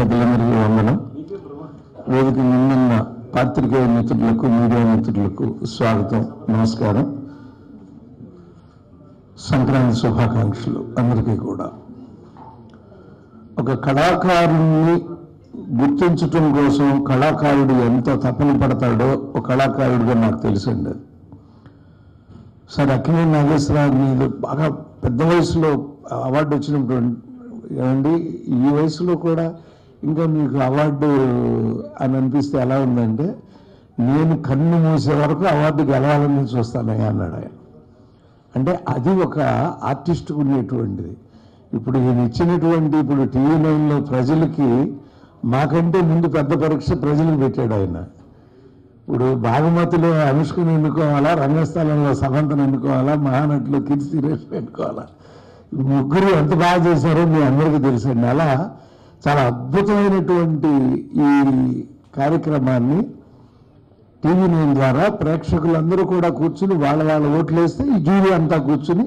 పెద్దలందరికీ వందనం. వేదిక ముందున్న పాత్రికేయ మిత్రులకు, మీడియా మిత్రులకు స్వాగతం, నమస్కారం. సంక్రాంతి శుభాకాంక్షలు అందరికీ కూడా. ఒక కళాకారుణ్ణి గుర్తించటం కోసం కళాకారుడు ఎంత తపన పడతాడో ఒక కళాకారుడిగా నాకు తెలిసింది. సార్ అక్కినేని నాగేశ్వరరావు మీద బాగా పెద్ద వయసులో అవార్డు వచ్చినప్పుడు, ఏమండి ఈ వయసులో కూడా ఇంకా మీకు అవార్డు అని అనిపిస్తే ఎలా ఉందంటే, నేను కన్ను మూసే వరకు అవార్డు గెలవాలని చూస్తానయ్యా అన్నాడు ఆయన. అంటే అది ఒక ఆర్టిస్ట్కు ఉండేటువంటిది. ఇప్పుడు ఈయన ఇచ్చినటువంటి ఇప్పుడు టీవీ నైన్లో ప్రజలకి మాకంటే ముందు పెద్ద పరీక్ష ప్రజలకు పెట్టాడు ఆయన. ఇప్పుడు బాగుమతిలో అనుష్కను ఎన్నుకోవాలా, రంగస్థలంలో సమంతను ఎన్నుకోవాలా, మహానటిలో కీర్తి సురేష్ ఎన్నుకోవాలా. ముగ్గురు ఎంత బాగా చేశారో మీ అందరికీ తెలుసండి. అలా చాలా అద్భుతమైనటువంటి ఈ కార్యక్రమాన్ని టీవీ నైన్ ద్వారా ప్రేక్షకులందరూ కూడా కూర్చుని వాళ్ళ ఓట్లు వేస్తే ఈ జూరీ అంతా కూర్చుని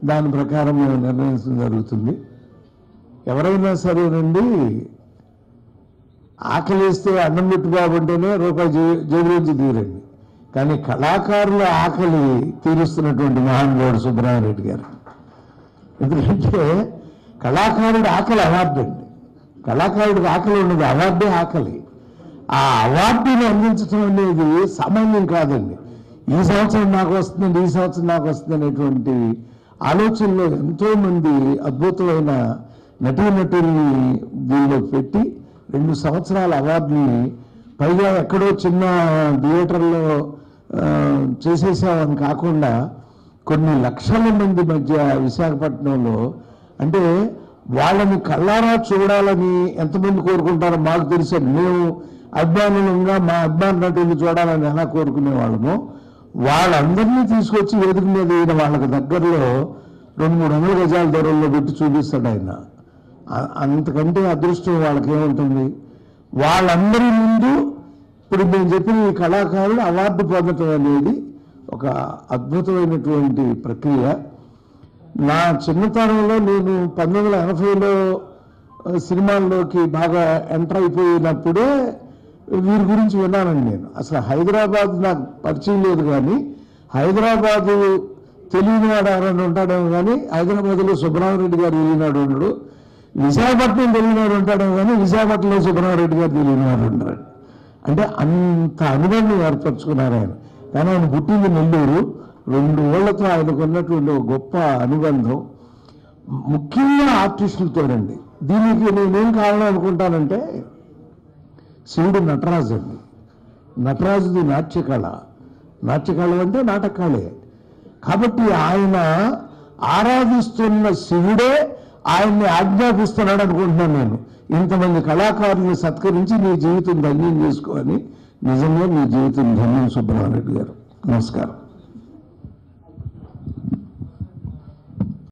దాని ప్రకారం మేము నిర్ణయించడం జరుగుతుంది. ఎవరైనా సరేనండి, ఆకలిస్తే అన్నం పెట్టు బాగుంటేనే రూపాయి జేబులోంచి తీరండి. కానీ కళాకారుల ఆకలి తీరుస్తున్నటువంటి మహానుభావుడు సుబ్రహ్మణ్యరెడ్డి గారు. ఎందుకంటే కళాకారుడి ఆకలి అవార్డు అండి. కళాకారుడికి ఆకలి ఉన్నది, అవార్డే ఆకలి. ఆ అవార్డుని అందించడం అనేది సామాన్యం కాదండి. ఈ సంవత్సరం నాకు వస్తుందండి, ఈ సంవత్సరం నాకు వస్తుంది అనేటువంటి ఆలోచనలో ఎంతోమంది అద్భుతమైన నటీనటుల్ని దీనిలో పెట్టి 2 సంవత్సరాల అవార్డుని, పైగా ఎక్కడో చిన్న థియేటర్లో చేసేసామని కాకుండా కొన్ని లక్షల మంది మధ్య విశాఖపట్నంలో, అంటే వాళ్ళని కళ్ళారా చూడాలని ఎంతమంది కోరుకుంటారో మాకు తెలుసండి. మేము అభిమానులంగా మా అభిమాన నటులు చూడాలని ఎలా కోరుకునేవాళ్ళమో వాళ్ళందరినీ తీసుకొచ్చి వేదిక మీద ఈయన వాళ్ళకి దగ్గరలో 200-300 గజాల దూరంలో పెట్టి చూపిస్తాడు ఆయన. అంతకంటే అదృష్టం వాళ్ళకి ఏముంటుంది? వాళ్ళందరి ముందు ఇప్పుడు మేము చెప్పిన ఈ కళాకారులు అవార్డు పొందటం అనేది ఒక అద్భుతమైనటువంటి ప్రక్రియ. నా చిన్నతనంలో నేను 1980లో సినిమాల్లోకి బాగా ఎంటర్ అయిపోయినప్పుడే వీరి గురించి విన్నానండి. నేను అసలు హైదరాబాద్ నాకు పరిచయం లేదు, కానీ హైదరాబాదు తెలియనివాడు ఎవరైనా ఉంటాడేమో, కానీ హైదరాబాద్లో సుబ్రహ్మణ్యరెడ్డి గారు తెలియనాడు ఉండడు. విశాఖపట్నం తెలియనివాడు ఉంటాడేమో, కానీ విశాఖపట్నంలో సుబ్రహ్మణ్యరెడ్డి గారు తెలియనివాడు ఉంటాడు. అంటే అంత అనుబంధం ఏర్పరచుకున్నారు ఆయన. కానీ ఆయన పుట్టింది నెల్లూరు. 2 ఊళ్ళతో ఆయనకు ఉన్నటువంటి గొప్ప అనుబంధం, ముఖ్యంగా ఆర్టిస్టులతోనండి. దీనికి నేనేం కావాలని అనుకుంటానంటే, శివుడు నటరాజు అండి. నటరాజుది నాట్యకళ. నాట్యకళ అంటే నాటకాలే. కాబట్టి ఆయన ఆరాధిస్తున్న శివుడే ఆయన్ని ఆజ్ఞాపిస్తున్నాడు అనుకుంటున్నాను నేను. ఇంతమంది కళాకారులను సత్కరించి నీ జీవితం ధన్యం చేసుకోవాలి. నిజంగా నీ జీవితం ధన్యం సుబ్రహ్మణ్యరెడ్డి గారు. నమస్కారం.